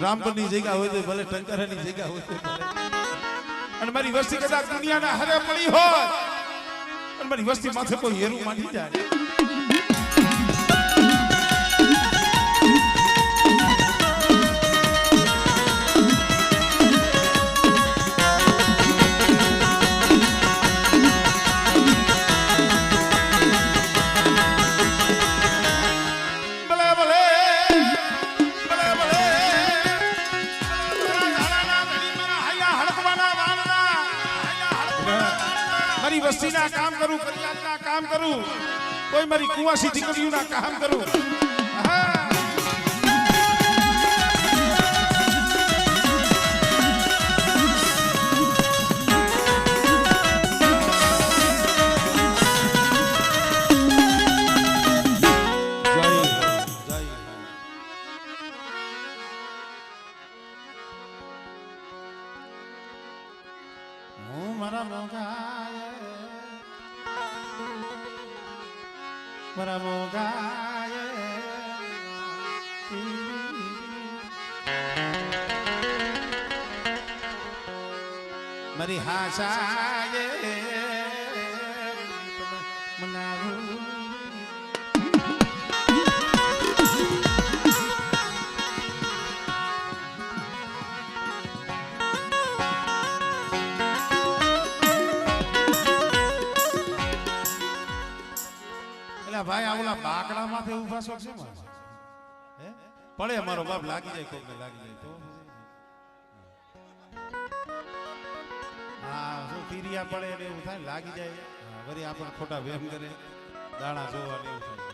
રામપરની જગ્યા હોય તો ભલે ટંકારાની જગ્યા હોય તો ભલે અને મારી વસ્તી કદાચ દુનિયાના હરે પડી હોય અને મારી વસ્તી માથે કોઈ હેરું માંડી જાય વસ્તીના કામ કરું કલ્યાણના કામ કરું કોઈ મારી કુવાસી દીકરીઓના કામ કરું મારા મોગાય મારી હાસાય મનાવું ભાઈ આવલા બાકડા માંથી ઉભા છો છે પડે મારો બાપ લાગી જાય કોકને લાગી જાય તો હા શું પીરિયા પડે એટલે એવું થાય લાગી જાય વળી આપણે ખોટા વેમ કરે દાણા જોવા એવું થાય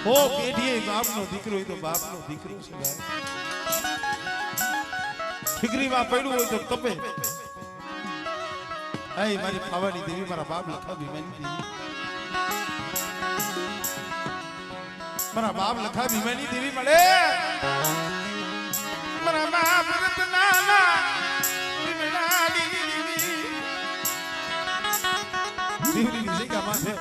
ઓ પેઢીએ બાપનો દીકરો હોય તો બાપનો દીકરો છે ભાઈ ઠીકરીમાં પડ્યું હોય તો તપે હે મારી ખાવાની દેવી મારા બાપ લખા ભીમાની દેવી મારા બાપ લખા ભીમાની દેવી મળે મારા બાપ રતનાના ભીમનાની દેવીની જગ્યા માથે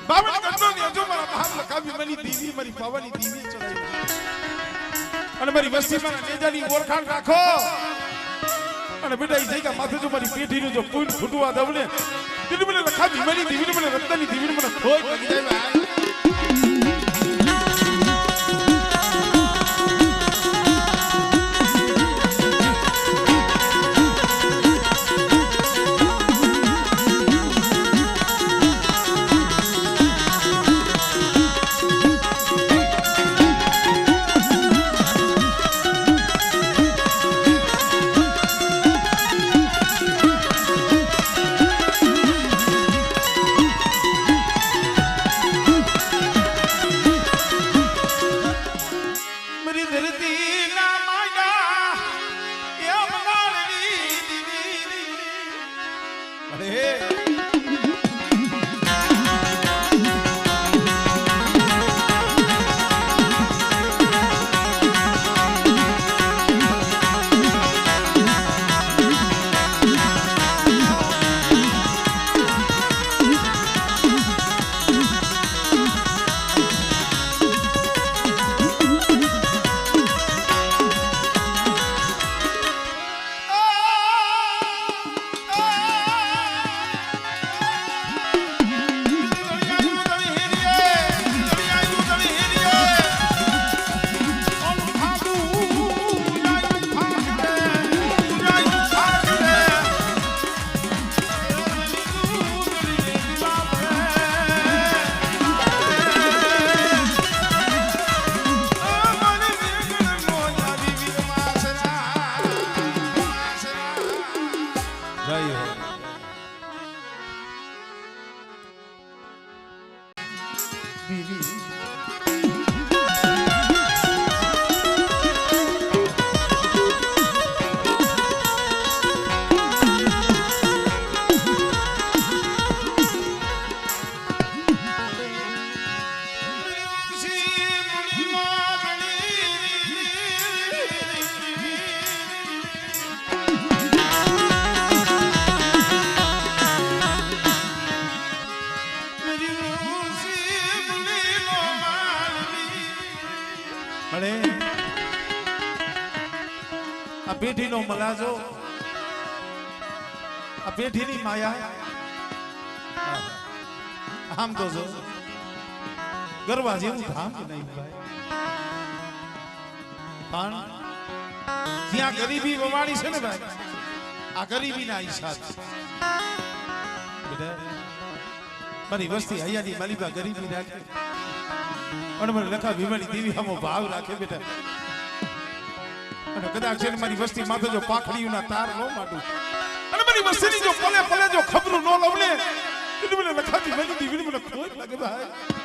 બાબા કટનો ને જો મારા બાપ લખા ભીમાની દેવી મારી પાવાની દેવી ચડાઈ અને મારી વસ્તી મારા નેજાની ઓળખાણ રાખો અને બેટા ઈ જગ્યા માથે જો મારી પેઢીનું જો પૂન ફૂટવા દઉં ને એટલે મને લખા ભીમાની દેવીને મને રત્નની દેવીને મને ખોઈ લાગી જાય આ પેઢીનો મલાજો આ પેઢીની માયા આમ તો જો ગરવા જેવું ધામ કે નહીં ભાઈ પણ જ્યાં ગરીબી વવાણી છે ને ભાઈ આ ગરીબીના હિસાબ બેટા મારી વસ્તી હૈયાની માલિબા ગરીબી રાખે અને મને લખા ભીમાની દેવી આમો ભાવ રાખે બેટા અને કદાચ છે મારી વસ્તી માથે જો પાખડીઓના તાર ન માડું અને મારી વસ્તીની જો પલે પલે જો ખબરું ન લઉં ને એટલે મને લખા ભીમાની દેવીને મને ખોટ લાગે ભાઈ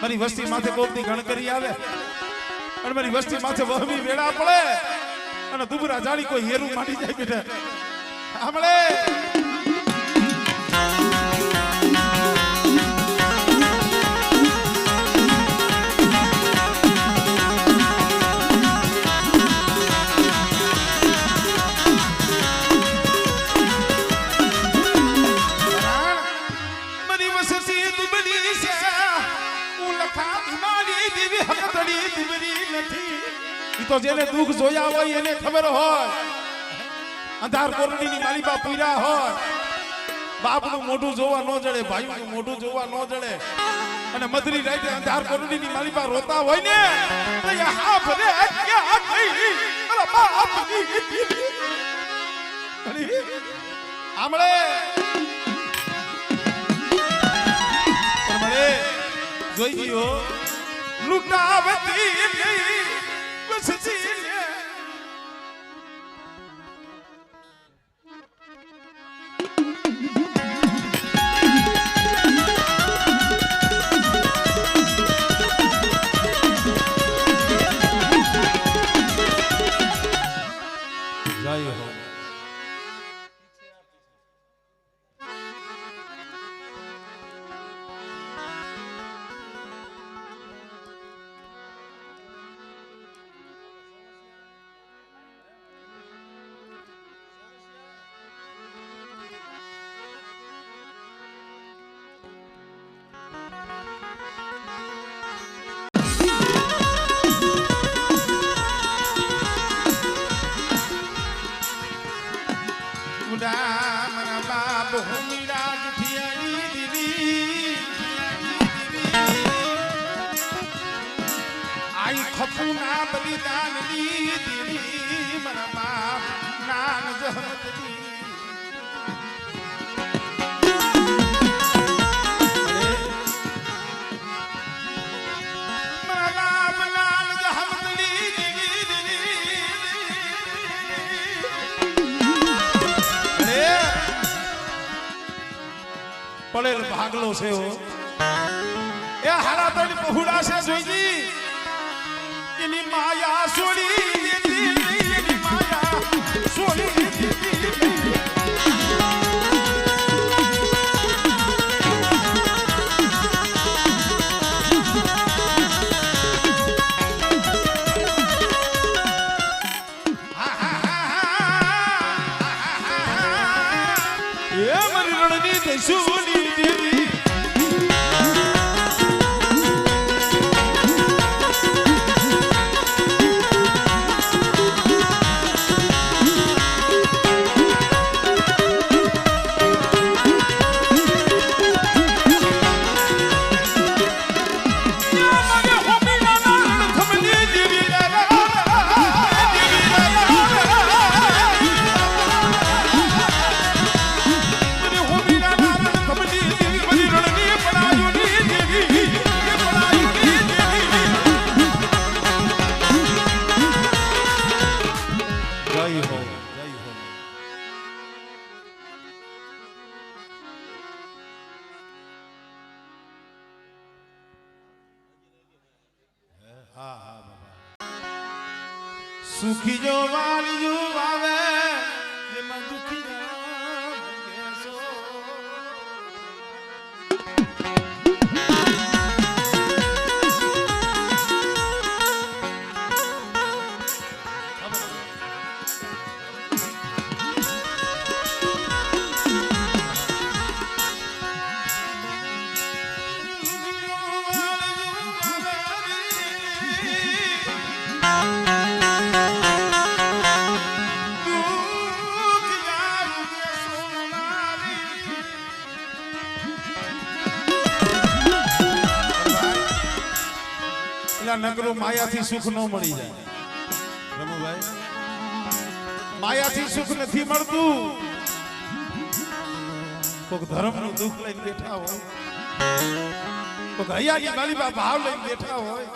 મારી વસ્તી માથે કોપની ગણ કરી આવે અને મારી વસ્તી માથે વહમી વેળા પડે અને દુબરા જાળી કોઈ હેરું માંડી જાય બેટા આમળે તો જેને દુઃખ જોયા હોય એને ખબર હોય અંધાર કોરડીની માલિબા પીરા હોય બાપનું મોઢું જોવા ન જડે ભાઈનું મોઢું જોવા ન જડે અને મધરી રાતે અંધાર કોરડીની માલિબા રોતા હોય ને તો યહાં ભલે ક્યાં ગઈ અરે બાપની અરે આમળે પરમળે જોઈ ગયો લૂટાવતી નહીં ખપુના બલિદાન દીધી મારા બાપ નાન જહમત મારા બાપ નાન જહમત પડેલ ભાગલો છે એ હારા તણી પહોળા છે જોઈજી એની માયા છોડી દીધી એની માયા છોડી દીધી એ મારી રણની દસુની દેવી હા હા બાબા સુખી જો વાળિયું આવે જેમાં દુખી નગરો માયાથી સુખ ન મળી જાય રમુભાઈ માયાથી સુખ નથી મળતું કોક ધર્મનું દુઃખ લઈને બેઠા હોય કોક હૈયાની માલિબા ભાવ લઈને બેઠા હોય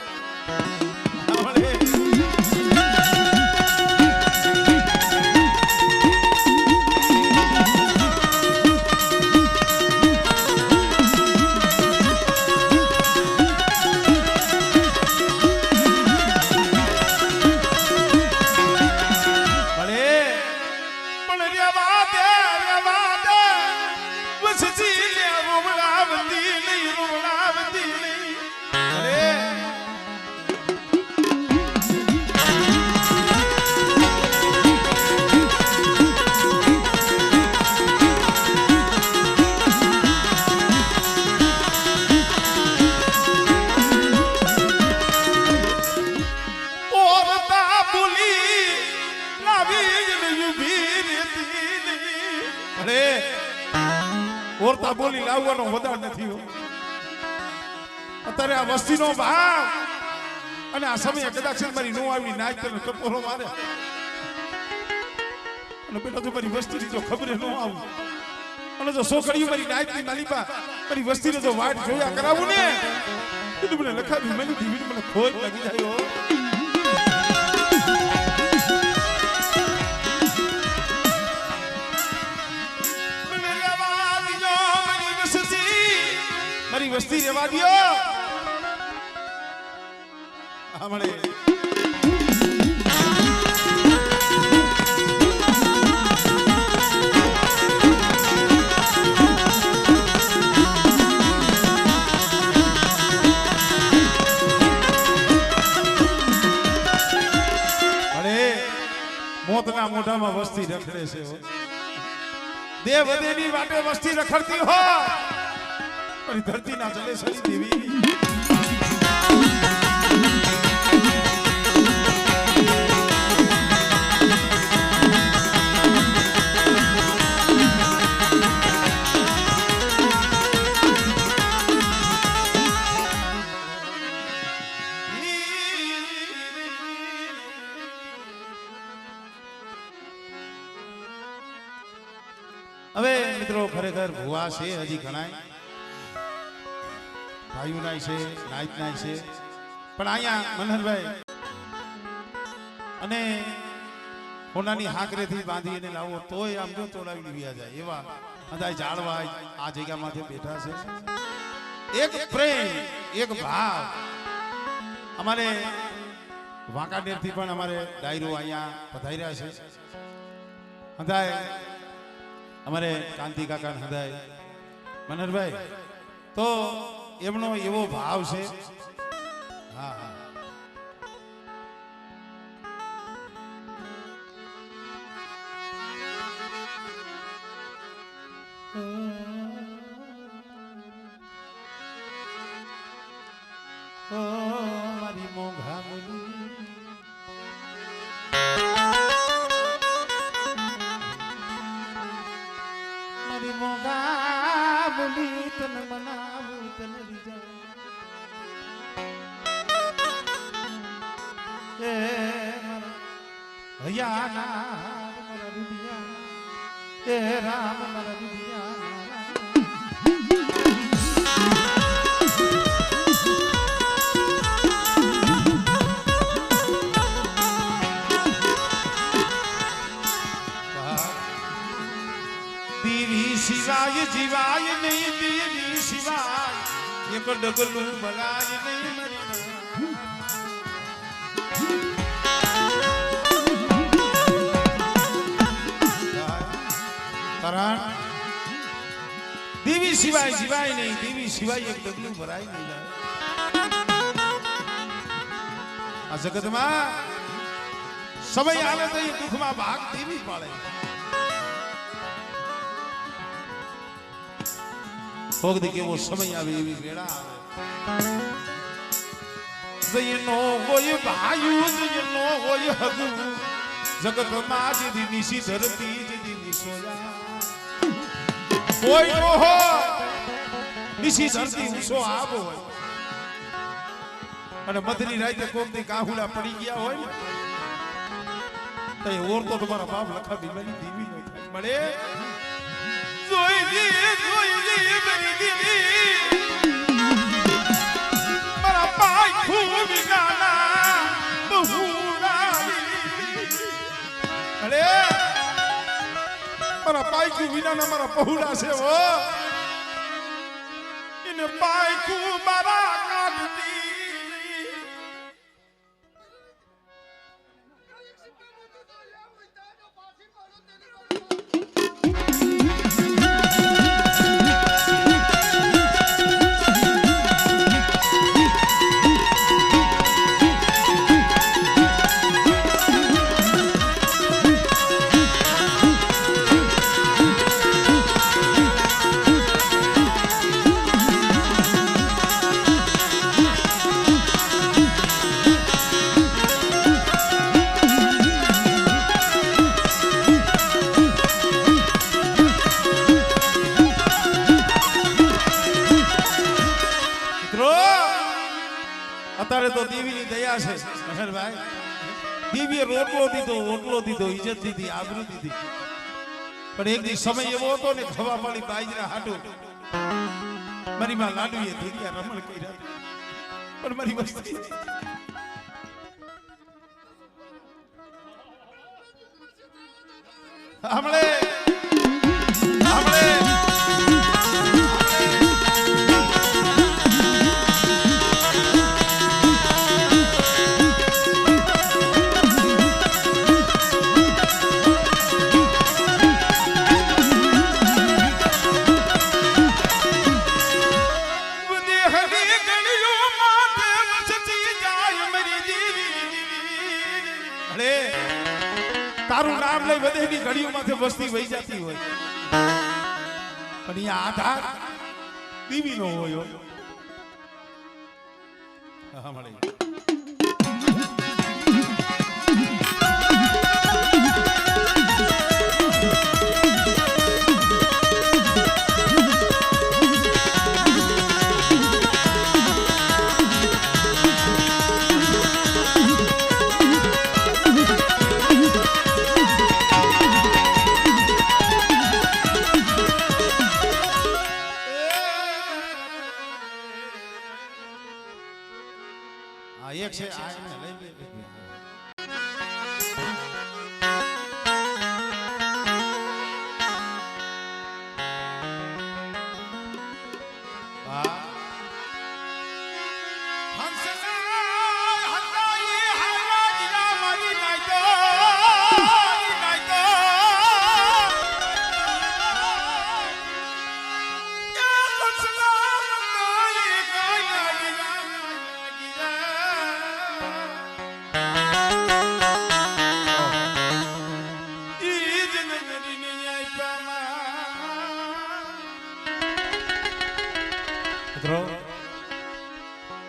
ઓરતા બોલી લાવવાનો વધાર નથી અત્યારે આ વસ્તીનો ભાવ અને આ સમયે કદાચ મારી નો આવી નાચ તને ટપોરો મારે અને બેટા તો મારી વસ્તીની જો ખબર ન આવું અને જો છોકરીઓ મારી નાચની માલિપા મારી વસ્તીને જો વાટ જોયા કરાવું ને કીધું મને લખાવી મને દીવી મને ખોજ લાગી જાય મારી વસ્તી રેવા દિયો હમણે મોતના મોઢામાં વસ્તી રખડે છે દેવ દેવી વાટે વસ્તી રખડતી હોય પણ ધરતીના જલે સરી દેવી હવે મિત્રો ખરેખર ભુવા છે હજી ઘણાય ભાઈઓ નાય છે નાયક નાય છે પણ અહીંયા મનહરભાઈ અને હોનાની હાકરેથી બાંધી એને લાવો તોય આમ જો તોડાવી વ્યા જાય એવા અંદાજ જાળવા આ જગ્યામાંથી બેઠા છે એક પ્રેમ એક ભાવ અમારે વાંકાનેરથી પણ અમારે ડાયરો અહીંયા પધાર્યા છે અંદાય અમારે કાંતિ કાકા હદાય મનહરભાઈ તો એમનો એવો ભાવ છે હા હા ઓ મારી મોંઘા મોગા બોલી તન મનાવું તન રીજા એ મારા હૈયા ના મારા રૂપિયા એ રામ મારા રૂપિયા શિવાય જીવાય નહીં દેવી શિવાય એક ડગલું બલાય નહીં કરણ દેવી સિવાય જીવાય નહીં, દેવી સિવાય એક ડગલું ભરાય નહીં. આ જગતમાં સમય આવે તો એ દુઃખમાં ભાગ દેવી પાડે. ભોગદી કેવો સમય આવે એવી વેળા આવે. જયનો હોય ભાયુ, જયનો હોય હગુ, જગતમાં જેદી નિશી ધરતી જેદી નિશોયા. કોઈ નો હો નિશી ધરતી ઉસો આવો હોય અને મધની રાતે કોકની કાહુડા પડી ગયા હોય તો એ ઓર તો તમારા બાપ લખા બીમારી દેવી નો થાય મળે. જોઈ દી બની દેવી મારા પાય ખૂબ નાના બહુરાલી અરે મારા પાયકુ વિનાના મારા પહુડા છે ઓ ઇને પાયકુ મારા કાઢતી. અત્યારે તો દેવીની દયા છે ભાઈ. દેવીએ રોટલો દીધો ઇજ્જત દીધી, આબરૂ દીધી. પણ એક દી સમય એવો હતો ને ખવા પાડી બાઈજરા હાટું મારી માં લાડુએ ધીરિયા રમણ કર્યા. પણ મારી વસ્તી હમણે તારું નામ લઈ વધેની ઘડીઓમાંથી વસ્તી વહી જતી હોય પણ અહીંયા આધાર દેવી નો હોય. એક છે આ એને લઈ લે.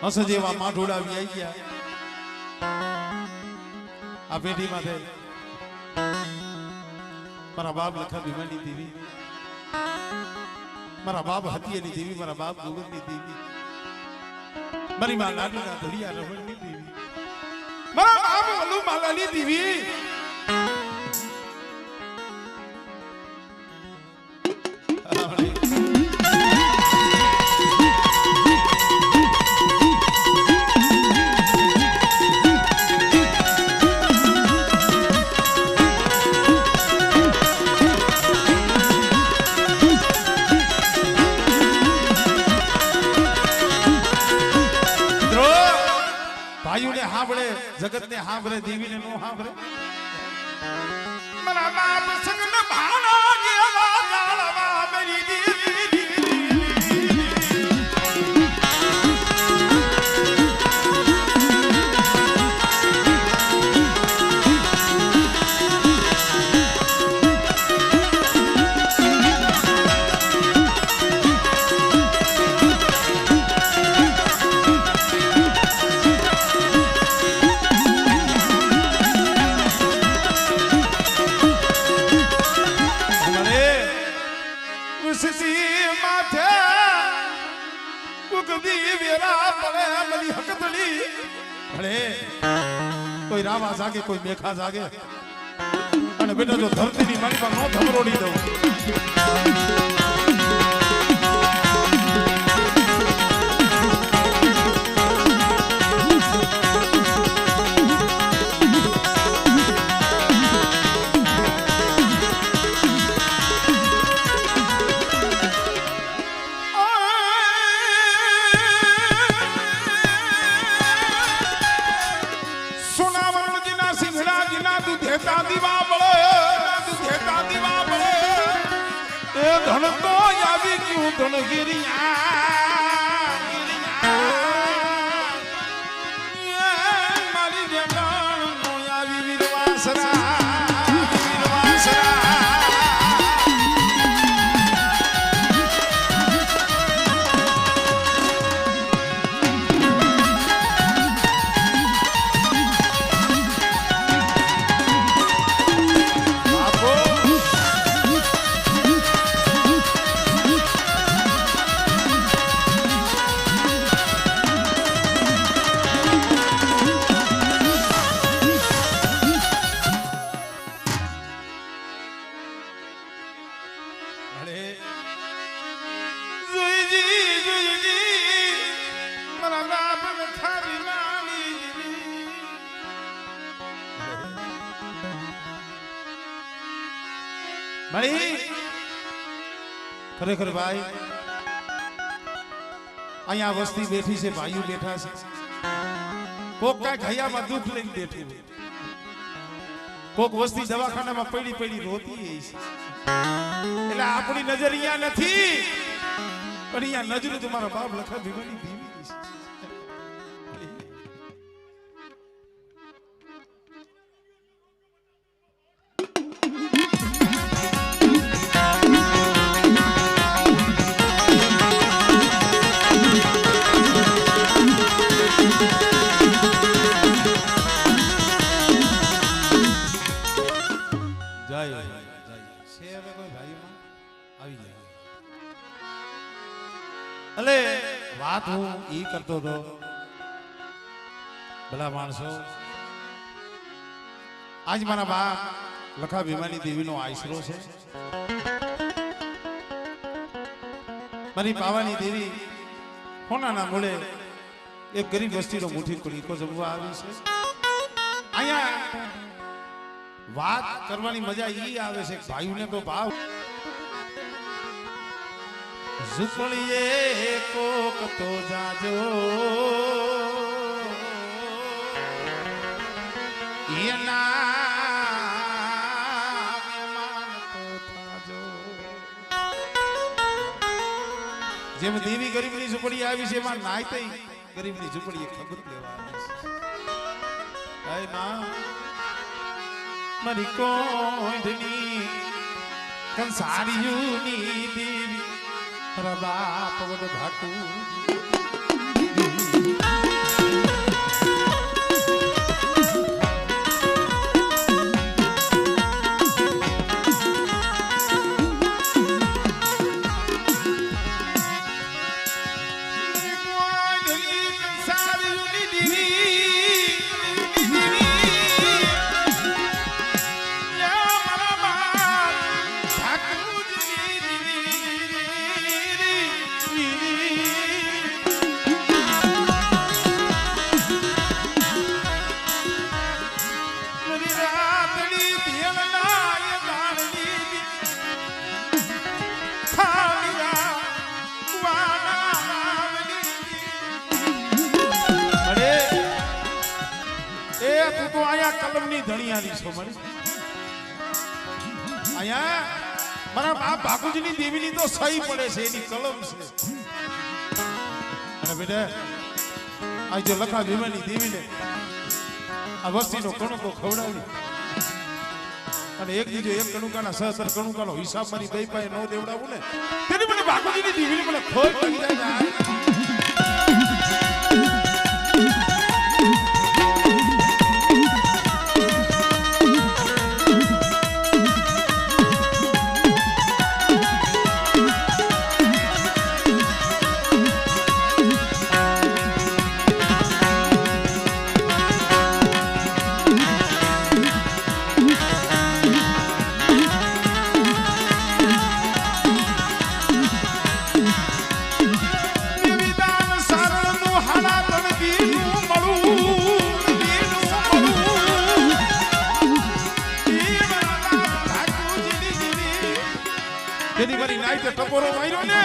હસ જેવા માઢોડા આવી ગયા આ પેઢી માથે. મારા બાપ લખા ભીમાની દેવી, મારા બાપ હતીયની દેવી, મારા બાપ ગોવિંદની દેવી, મારી માં લાડુના ધોળિયા રમણની દેવી, મારા બાપ વલુ માલાની દેવી. ભાઈઓને સાંભળે જગતને સાંભળે દેવીને નો સાંભળે મારા બાપ સગન ભાણા જેવા ગાળવા મેરી દેવી કોઈ રાવા જાગે કોઈ મેખા જાગે અને બેટા જો ધરતીની મારી પર નો ધમરોડી દઉં ખરેખર ભાઈ અહીંયા વસ્તી બેઠી છે ભાઈઓ બેઠા છે કોક કાંઈક હૈયામાં દુઃખ લઈને બેઠું કોક વસ્તી દવાખાનામાં પડી પડી રોતી છે એટલે આપણી નજર અહીંયા નથી પણ અહીંયા નજર તમારા બાપ લખા ભીમની દેવી છે વાત હું ઈ કરતો હતો ભલા માણસો આજ મારા બા લખા ભીમાની દેવીનો આશરો છે મારી પાવાની દેવી હોનાના મૂળે એક ગરીબ વસ્તીનો મુઠ્ઠી કડીકો જમવા આવી છે અહીંયા વાત કરવાની મજા ઈ આવે છે ભાઈઓને તો ભાવ ઝૂંપડીએ કોક તો જાજો એના મહેમાન તો થાજો જેમ દેવી ગરીબની ઝૂંપડી આવી છે એમાં નાયતે ગરીબની ઝૂંપડીએ ખબર લેવા આવે છે ના મારી કોંઢની કંસારીયુની દેવી બાપ વડ ભાટુ તું તો આયા કલમની ધણિયારી છો મને આયા મારા બાપ બાપુજીની દેવીની તો સહી પડે છે એની કલમ છે અને બેટા આ જો લખા ભીમાની દેવીને આ વસ્તીનો કણુકો ખવડાવી અને એક બીજો એક કણુકાના 17 કણુકાનો હિસાબ મારી દઈ પાસે નો દેવડાવું ને તેની મને બાપુજીની દેવીની મને ખોટ પડી જાય જેની મારી નાઈતે ટપોરો માર્યો ને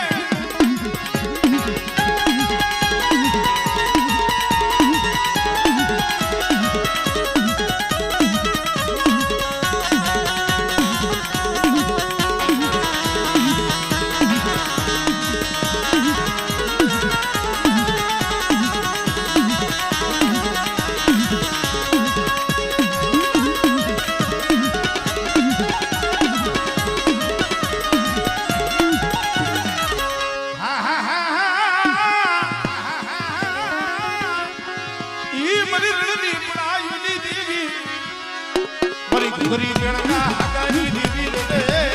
ગરી ગણના હગારી દીવી રે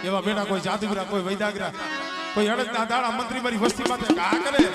એવા બેટા કોઈ જાદુગરા કોઈ વૈદાગરા કોઈ હળદના દાડા મંત્રી મારી વસ્તી માટે કા કરે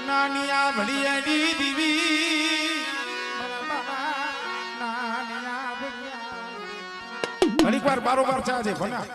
નાનિયા ભડિયાની દીવી ઘણીક વાર બારોબાર ચા છે ભણા